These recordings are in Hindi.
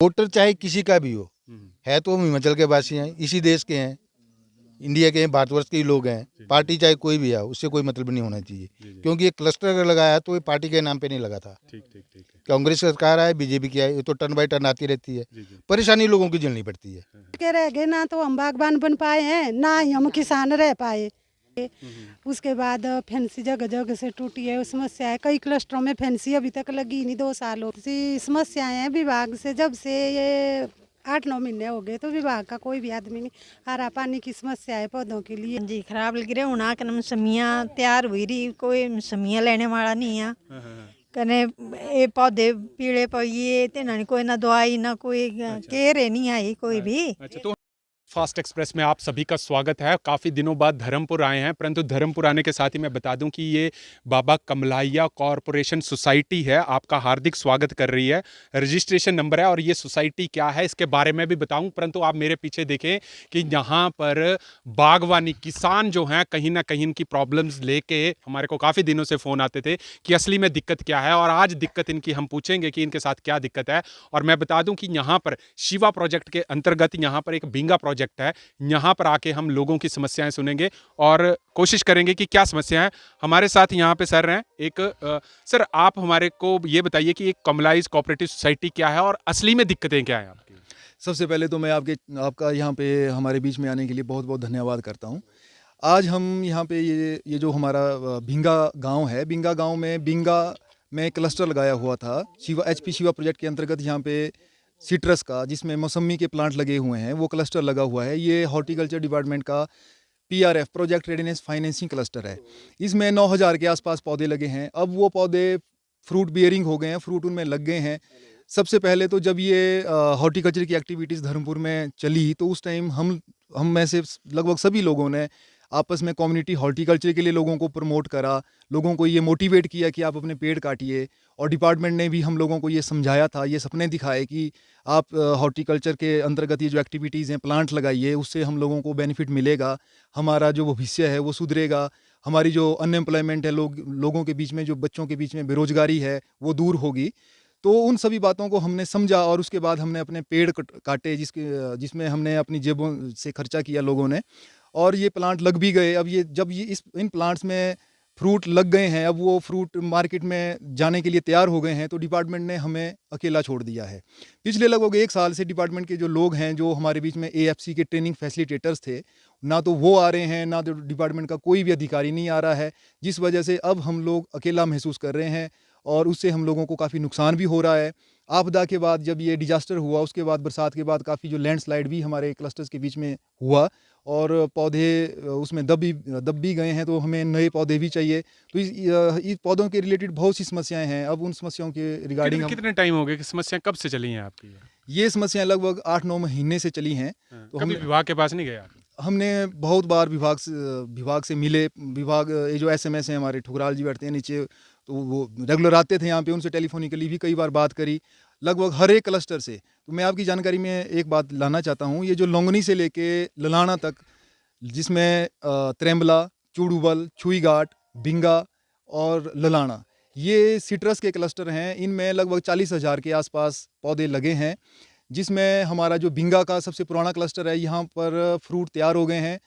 वोटर चाहे किसी का भी हो, हम्म, है तो हम हिमाचल के वासी हैं, इसी देश के हैं, इंडिया के हैं, भारतवर्ष के ही लोग हैं। जी, पार्टी चाहे कोई भी है, उससे कोई मतलब नहीं होना चाहिए। जी जी। क्योंकि ये क्लस्टर अगर लगाया तो ये पार्टी के नाम पे नहीं लगा था। ठीक ठीक ठीक है। कांग्रेस सरकार आए, बीजेपी की आए, ये तो टर्न बाई टर्न आती रहती है। जी जी। परेशानी लोगों की झेलनी पड़ती है। के रह गए ना तो हम बागबान बन पाए हैं ना ही हम किसान रह पाए। उसके बाद फैंसी जगह जगह से टूटी है, समस्या है। कई क्लस्टरों में फैंसी अभी तक लगी नहीं, 2 सालों से समस्याएं हैं विभाग से। जब से ये 8-9 महीने हो गए तो विभाग का कोई भी आदमी नहीं। हरा पानी की समस्या है पौधों के लिए। जी खराब लग रहे होना कन समियाँ तैयार हुई रही, कोई समियाँ लेने वाला नहीं है। कने ये पौधे पीले पइए ते ना कोई ना दवाई ना कोई केयर नहीं आई कोई भी। अच्छा, तो फास्ट एक्सप्रेस में आप सभी का स्वागत है। काफ़ी दिनों बाद धर्मपुर आए हैं, परंतु धर्मपुर आने के साथ ही मैं बता दूं कि ये बाबा कमलाइया कॉरपोरेशन सोसाइटी है, आपका हार्दिक स्वागत कर रही है। रजिस्ट्रेशन नंबर है और ये सोसाइटी क्या है इसके बारे में भी बताऊं, परंतु आप मेरे पीछे देखें कि यहाँ पर बागवानी किसान जो हैं कहीं ना कहीं इनकी प्रॉब्लम्स लेके हमारे को काफ़ी दिनों से फ़ोन आते थे कि असली में दिक्कत क्या है, और आज दिक्कत इनकी हम पूछेंगे कि इनके साथ क्या दिक्कत है। और मैं बता दूं कि यहाँ पर शिवा प्रोजेक्ट के अंतर्गत यहाँ पर एक बिंगा प्रोजेक्ट है। यहाँ पर आके हम लोगों की समस्याएं सुनेंगे और कोशिश करेंगे कि क्या समस्या है। हमारे साथ यहाँ पे सर हैं एक सर, आप हमारे को ये बताइए कि एक कमलाइज कोऑपरेटिव सोसाइटी क्या है और असली में दिक्कतें क्या है आपकी। सबसे पहले तो मैं आपका यहाँ पे हमारे बीच में आने के लिए बहुत बहुत धन्यवाद करता हूँ। आज हम यहाँ पे ये जो हमारा बिंगा गांव है, बिंगा गांव में बिंगा में क्लस्टर लगाया हुआ था शिवा HP शिवा प्रोजेक्ट के अंतर्गत। यहाँ पे सिट्रस का, जिसमें मौसमी के प्लांट लगे हुए हैं, वो क्लस्टर लगा हुआ है। ये हॉर्टिकल्चर डिपार्टमेंट का PRF project readiness financing cluster है। इसमें 9,000 के आसपास पौधे लगे हैं। अब वो पौधे फ्रूट बियरिंग हो गए हैं, फ्रूट उनमें लग गए हैं। सबसे पहले तो जब ये हॉर्टिकल्चर की एक्टिविटीज़ धर्मपुर में चली तो उस टाइम हम में से लगभग सभी लोगों ने आपस में कम्युनिटी हॉर्टिकल्चर के लिए लोगों को प्रमोट करा, लोगों को ये मोटिवेट किया कि आप अपने पेड़ काटिए। और डिपार्टमेंट ने भी हम लोगों को ये समझाया था, ये सपने दिखाए कि आप हॉर्टिकल्चर के अंतर्गत ये जो एक्टिविटीज़ हैं, प्लांट लगाइए, उससे हम लोगों को बेनिफिट मिलेगा, हमारा जो भविष्य है वो सुधरेगा, हमारी जो अनएम्प्लॉयमेंट है, लोगों के बीच में, जो बच्चों के बीच में बेरोजगारी है, वो दूर होगी। तो उन सभी बातों को हमने समझा और उसके बाद हमने अपने पेड़ काटे, जिसमें हमने अपनी जेबों से खर्चा किया लोगों ने, और ये प्लांट लग भी गए। अब ये जब ये इन प्लांट्स में फ्रूट लग गए हैं, अब वो फ्रूट मार्केट में जाने के लिए तैयार हो गए हैं, तो डिपार्टमेंट ने हमें अकेला छोड़ दिया है। पिछले लगभग 1 साल से डिपार्टमेंट के जो लोग हैं, जो हमारे बीच में AFC के ट्रेनिंग फैसिलिटेटर्स थे, ना तो वो आ रहे हैं, ना तो डिपार्टमेंट का कोई भी अधिकारी नहीं आ रहा है, जिस वजह से अब हम लोग अकेला महसूस कर रहे हैं और उससे हम लोगों को काफ़ी नुकसान भी हो रहा है। आपदा के बाद जब ये डिजास्टर हुआ, उसके बाद बरसात के बाद काफ़ी जो लैंडस्लाइड भी हमारे क्लस्टर्स के बीच में हुआ और पौधे उसमें दब भी गए हैं, तो हमें नए पौधे भी चाहिए। तो इस पौधों के रिलेटेड बहुत सी समस्याएं हैं। अब उन समस्याओं के रिगार्डिंग कितने टाइम हो गए कि समस्या कब से चली हैं आपकी ये समस्याएं लगभग 8-9 महीने से चली हैं। तो कभी विभाग के पास नहीं गए आप? हमने बहुत बार विभाग से मिले। विभाग ये जो SMS हैं, हमारे ठुकराल जी बैठते हैं नीचे, तो वो रेगुलर आते थे यहाँ पे, उनसे टेलीफोनिकली भी कई बार बात करी, लगभग हर एक क्लस्टर से। तो मैं आपकी जानकारी में एक बात लाना चाहता हूँ, ये जो लोंगनी से लेके ललाना तक, जिसमें त्रेम्बला, चूड़ूबल, छुईघाट, बिंगा और ललाना, ये सिट्रस के क्लस्टर हैं। इनमें लगभग 40,000 के आसपास पौधे लगे हैं, जिसमें हमारा जो बिंगा का सबसे पुराना क्लस्टर है, यहाँ पर फ्रूट तैयार हो गए हैं।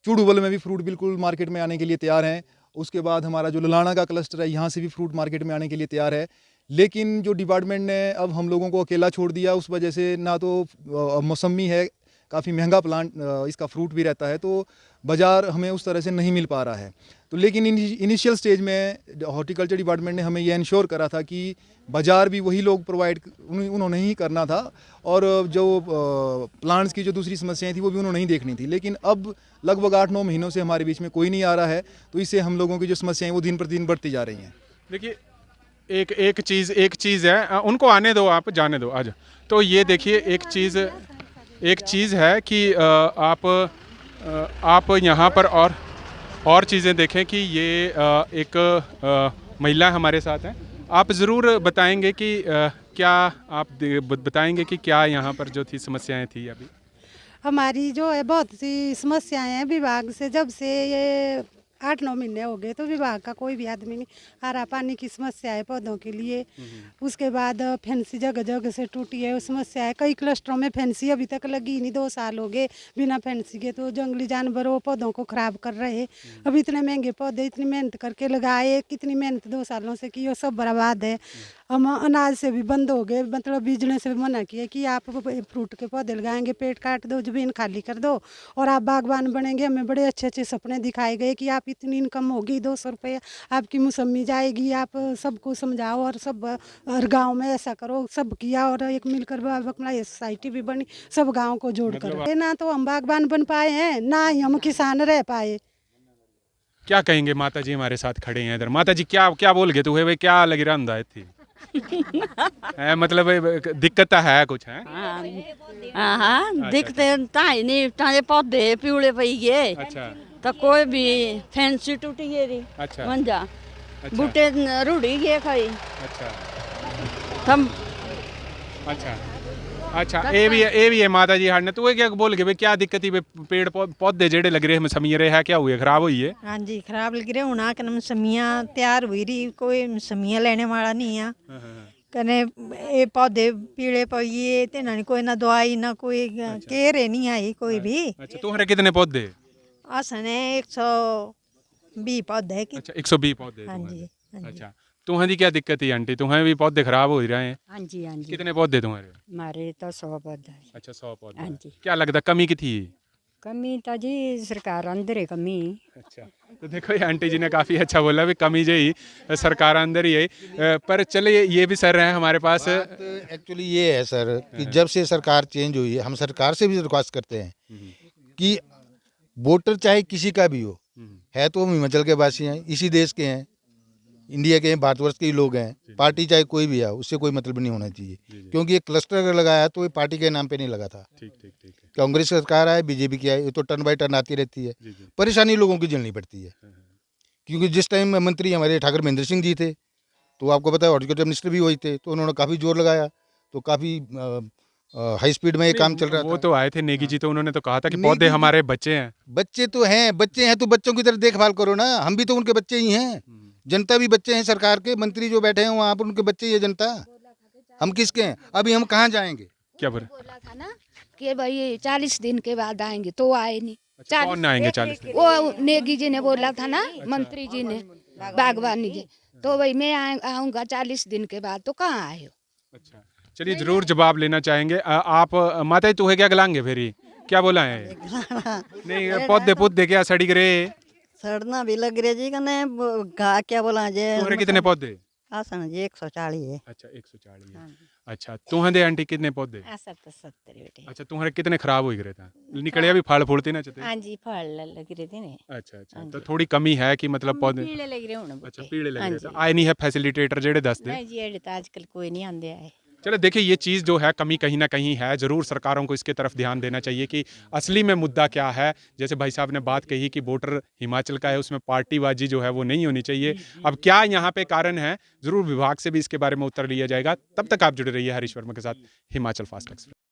चूड़ूबल में भी फ्रूट बिल्कुल मार्केट में आने के लिए तैयार हैं। उसके बाद हमारा जो ललाना का क्लस्टर है, यहाँ से भी फ्रूट मार्केट में आने के लिए तैयार है। लेकिन जो डिपार्टमेंट ने अब हम लोगों को अकेला छोड़ दिया, उस वजह से ना तो मौसमी है, काफ़ी महंगा प्लांट, इसका फ्रूट भी रहता है, तो बाज़ार हमें उस तरह से नहीं मिल पा रहा है। तो लेकिन इनिशियल स्टेज में हॉर्टिकल्चर डिपार्टमेंट ने हमें ये इंश्योर करा था कि बाज़ार भी वही लोग उन्होंने ही करना था, और जो प्लांट्स की जो दूसरी समस्याएं थी वो भी उन्होंने नहीं देखनी थी। लेकिन अब लगभग 8-9 महीनों से हमारे बीच में कोई नहीं आ रहा है, तो इससे हम लोगों की जो समस्याएं वो दिन प्रतिदिन बढ़ती जा रही हैं। देखिए, एक चीज़ है, उनको आने दो, आप जाने दो, आज। तो ये देखिए, एक चीज़ है कि आप यहाँ पर और चीज़ें देखें कि ये एक महिला हमारे साथ हैं। आप ज़रूर बताएंगे कि क्या आप बताएंगे कि क्या यहाँ पर जो थी समस्याएं थी अभी? हमारी जो है बहुत सी समस्याएं हैं विभाग से। जब से ये 8-9 महीने हो गए तो विभाग का कोई भी आदमी नहीं। हरा पानी की समस्या है पौधों के लिए। उसके बाद फैंसी जगह जगह से टूटी है, वो समस्या है। कई क्लस्टरों में फैंसी अभी तक लगी ही नहीं, 2 साल हो गए बिना फैंसी के। तो जंगली जानवर वो पौधों को खराब कर रहे हैं। अब इतने महंगे पौधे इतनी मेहनत करके लगाए, कितनी मेहनत 2 सालों से की, वो सब बर्बाद है। हम अनाज से भी बंद हो गए, मतलब बीजने से भी मना किया कि आप फ्रूट के पौधे लगाएंगे पेड़ काट दो, जमीन खाली कर दो और आप बागबान बनेंगे। हमें बड़े अच्छे अच्छे सपने दिखाए गए कि आप इतनी इनकम होगी, 200 रुपये आपकी मौसमी जाएगी, आप सबको समझाओ और सब हर गांव में ऐसा करो। सब किया और एक मिलकर बाबा कमलाइया सोसाइटी भी बनी, सब गांव को जोड़कर। ना तो हम बागबान बन पाए हैं, ना ही हम किसान रह पाए। क्या कहेंगे माता जी हमारे साथ खड़े हैं इधर। माता जी क्या क्या बोल गए तू है भाई, क्या लग रहा अंदा थी है, मतलब दिक्कत है कुछ है। हाँ हाँ दिखते ताई नहीं ताजे पौधे पीले पई गए अच्छा तो कोई भी फैंसी टूटी गई अच्छा मंजा अच्छा बूटे रूढ़ी गए खाई अच्छा हम अच्छा अच्छा ये भी है माता जी हाड़ ने तू क्या बोल के भाई क्या दिक्कत ही पेड़ पौधे जेड़े लग रहे हैं समी रहे हैं क्या हुए खराब हुई है। हाँ जी खराब लग रहे हूँ कन मौसमियाँ तैयार हुई रही, कोई मौसमियाँ लेने वाला नहीं है। कने ये पौधे पीले पइए ते ना कोई ना दवाई ना कोई केयर नहीं आई कोई भी। अच्छा तुम्हारे कितने पौधे। असने 120 पौधे की। अच्छा 120 पौधे हाँ तुम्हारे। जी हाँ जी। अच्छा तुम्हारी क्या दिक्कत है आंटी, तुम्हारे भी पौधे खराब हो ही रहे हैं। हाँ जी हाँ जी कितने पौधे तुम्हारे। हमारे तो 100 पौधा है। अच्छा 100 पौधे हाँ हैं। जी क्या लगता कमी की थी। कमी तो जी सरकार अंदर है कमी। अच्छा तो देखो ये आंटी जी ने काफ़ी अच्छा बोला भी कमी जो ही सरकार अंदर ही है। पर चलिए ये भी सर हैं हमारे पास। एक्चुअली ये है सर कि जब से सरकार चेंज हुई है, हम सरकार से भी रिक्वेस्ट करते हैं कि वोटर चाहे किसी का भी हो, है तो हम हिमाचल के वासी हैं, इसी देश के हैं, इंडिया के हैं, भारतवर्ष के ही लोग हैं। पार्टी चाहे कोई भी है उससे कोई मतलब नहीं होना चाहिए, क्योंकि ये क्लस्टर अगर लगाया तो ये पार्टी के नाम पे नहीं लगा था। ठीक ठीक ठीक है। कांग्रेस सरकार आए, बीजेपी की आए, ये तो टर्न बाय टर्न आती रहती है। जी जी परेशानी लोगों की झेलनी पड़ती है, क्योंकि जिस टाइम मंत्री हमारे ठाकुर महेंद्र सिंह जी थे तो आपको पता है हॉर्टिकल्चर मिनिस्टर भी वही थे, तो उन्होंने काफ़ी जोर लगाया, तो काफ़ी हाई स्पीड में ये काम चल रहा वो था। तो आए थे नेगी जी, तो उन्होंने तो कहा था कि नेगी पौधे जी- हमारे बच्चे हैं। बच्चे तो हैं, बच्चे हैं तो बच्चों की तरह देखभाल करो ना, हम भी तो उनके बच्चे ही हैं। जनता भी बच्चे हैं, सरकार के मंत्री जो बैठे हैं वहाँ पर उनके बच्चे ही है जनता। हम किसके हैं, अभी हम कहाँ जाएंगे। क्या बोले। बोला था ना कि भाई 40 दिन के बाद आएंगे, तो आए नहीं। अच्छा, कौन आएंगे 40 दिन। वो नेगी जी ने बोला था ना, मंत्री जी ने, बागवानी जी, तो भाई मैं आऊंगा 40 दिन के बाद, तो कहाँ आए हो। अच्छा चलिए जरूर जवाब लेना चाहेंगे। आप माता जी तुम्हें क्या गलाएंगे फिर ही? क्या बोला है नहीं पौधे पौधे क्या सड़ी गिरे। सड़ना भी लग रहा जी कने गा क्या बोला जे तुम्हारे कितने पौधे। आसन जी 140 है। अच्छा 140 है। अच्छा तुम्हारे आंटी कितने पौधे। 70 बेटे। अच्छा तुम्हारे कितने खराब हो गए था, निकले भी फल फूलते ना चाहते। हाँ जी फल लग रहे थे ने। अच्छा अच्छा तो थोड़ी कमी है कि मतलब पौधे पीले लग रहे हूं। अच्छा पीले लग रहे थे, आए नहीं है फैसिलिटेटर जेड़े दस दे। नहीं जी एडे तो आजकल कोई नहीं आंदे आए। चलो देखिए ये चीज़ जो है कमी कहीं ना कहीं है, ज़रूर सरकारों को इसके तरफ ध्यान देना चाहिए कि असली में मुद्दा क्या है। जैसे भाई साहब ने बात कही कि वोटर हिमाचल का है, उसमें पार्टीबाजी जो है वो नहीं होनी चाहिए। अब क्या यहाँ पे कारण है, ज़रूर विभाग से भी इसके बारे में उत्तर लिया जाएगा। तब तक आप जुड़े रहिए हरीश वर्मा के साथ, हिमाचल फास्ट एक्सप्रेस।